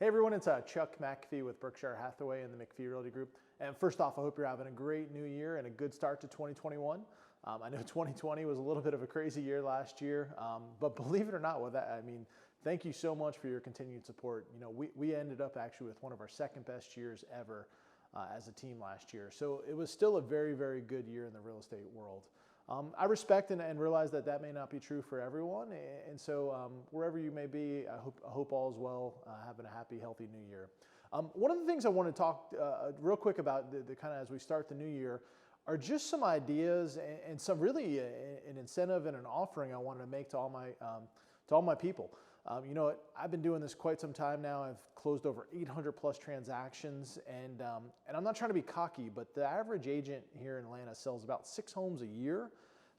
Hey everyone, it's Chuck McAfee with Berkshire Hathaway and the McAfee Realty Group. And first off, I hope you're having a great new year and a good start to 2021. I know 2020 was a little bit of a crazy year last year, but believe it or not, with that, thank you so much for your continued support. You know, we ended up actually with one of our second best years ever as a team last year. So it was still a very, very good year in the real estate world. I respect and realize that that may not be true for everyone. And so wherever you may be, I hope all is well, having a happy, healthy new year. One of the things I want to talk real quick about the kind of as we start the new year are just some ideas and some really an incentive and an offering I wanted to make to all my people. You know what, I've been doing this quite some time now. I've closed over 800 plus transactions, and I'm not trying to be cocky, but the average agent here in Atlanta sells about 6 homes a year.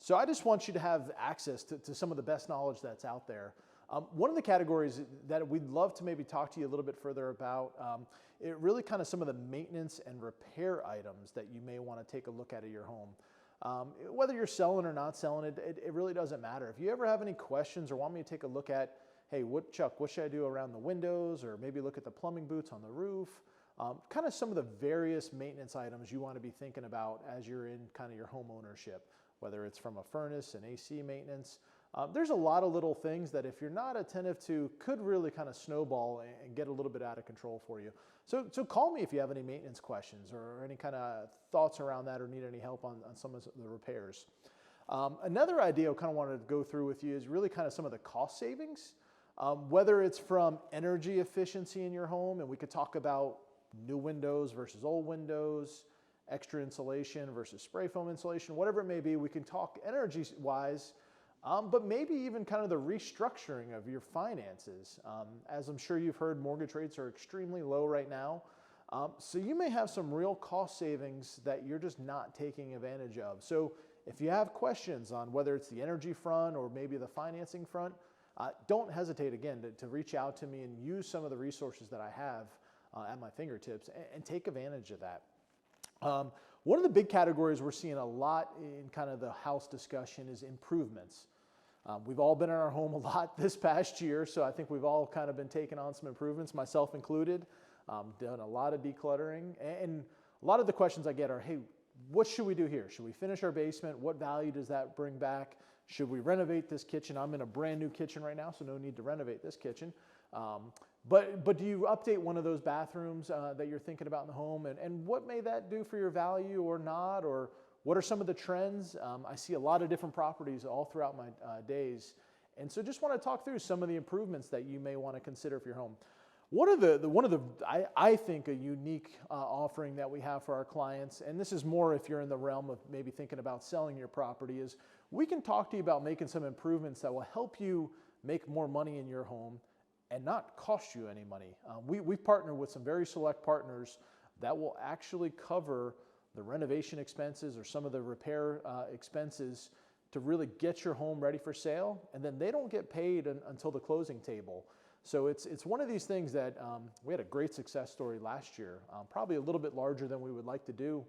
So I just want you to have access to some of the best knowledge that's out there. One of the categories that we'd love to maybe talk to you a little bit further about, it really kind of some of the maintenance and repair items that you may want to take a look at your home. Whether you're selling or not selling, it really doesn't matter. If you ever have any questions or want me to take a look at, hey, Chuck, what should I do around the windows, or maybe look at the plumbing boots on the roof, kind of some of the various maintenance items you want to be thinking about as you're in kind of your home ownership, whether it's from a furnace and AC maintenance. There's a lot of little things that if you're not attentive to could really kind of snowball and get a little bit out of control for you. So call me if you have any maintenance questions or any kind of thoughts around that or need any help on some of the repairs. Another idea I kind of wanted to go through with you is really kind of some of the cost savings. Whether it's from energy efficiency in your home, and we could talk about new windows versus old windows, extra insulation versus spray foam insulation, whatever it may be, we can talk energy-wise, but maybe even kind of the restructuring of your finances. As I'm sure you've heard, mortgage rates are extremely low right now. So you may have some real cost savings that you're just not taking advantage of. So if you have questions on whether it's the energy front or maybe the financing front, don't hesitate again to reach out to me and use some of the resources that I have at my fingertips and take advantage of that. One of the big categories we're seeing a lot in kind of the house discussion is improvements. We've all been in our home a lot this past year, so I think we've all kind of been taking on some improvements, myself included, done a lot of decluttering. And a lot of the questions I get are, hey, what should we do here? Should we finish our basement? What value does that bring back? Should we renovate this kitchen? I'm in a brand new kitchen right now, so no need to renovate this kitchen. But do you update one of those bathrooms that you're thinking about in the home? And what may that do for your value or not? Or what are some of the trends? I see a lot of different properties all throughout my days. And so just want to talk through some of the improvements that you may want to consider for your home. One of the I think a unique offering that we have for our clients, and this is more if you're in the realm of maybe thinking about selling your property, is we can talk to you about making some improvements that will help you make more money in your home and not cost you any money. We've partnered with some very select partners that will actually cover the renovation expenses or some of the repair expenses to really get your home ready for sale, and then they don't get paid until the closing table. So it's one of these things that we had a great success story last year, probably a little bit larger than we would like to do,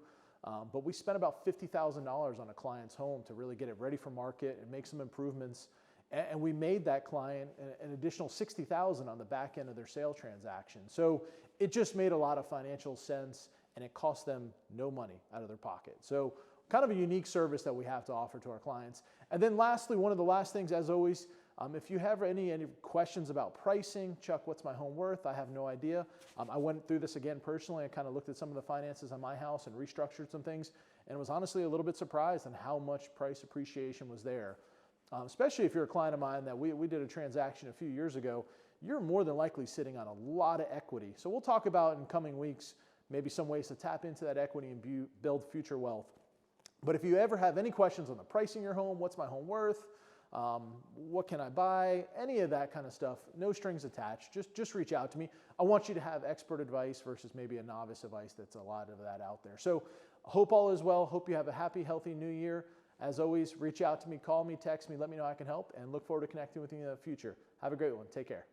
but we spent about $50,000 on a client's home to really get it ready for market and make some improvements, and we made that client an additional $60,000 on the back end of their sale transaction. So it just made a lot of financial sense, and it cost them no money out of their pocket. So kind of a unique service that we have to offer to our clients. And then lastly, one of the last things, as always, if you have any questions about pricing, Chuck, what's my home worth? I have no idea. I went through this again personally. I kind of looked at some of the finances on my house and restructured some things, and was honestly a little bit surprised on how much price appreciation was there. Especially if you're a client of mine that we did a transaction a few years ago, you're more than likely sitting on a lot of equity. So we'll talk about in coming weeks maybe some ways to tap into that equity and build future wealth. But if you ever have any questions on the pricing of your home, what's my home worth? What can I buy? Any of that kind of stuff, no strings attached. Just reach out to me. I want you to have expert advice versus maybe a novice advice. That's a lot of that out there. So hope all is well. Hope you have a happy, healthy new year. As always, reach out to me, call me, text me, let me know I can help, and look forward to connecting with you in the future. Have a great one. Take care.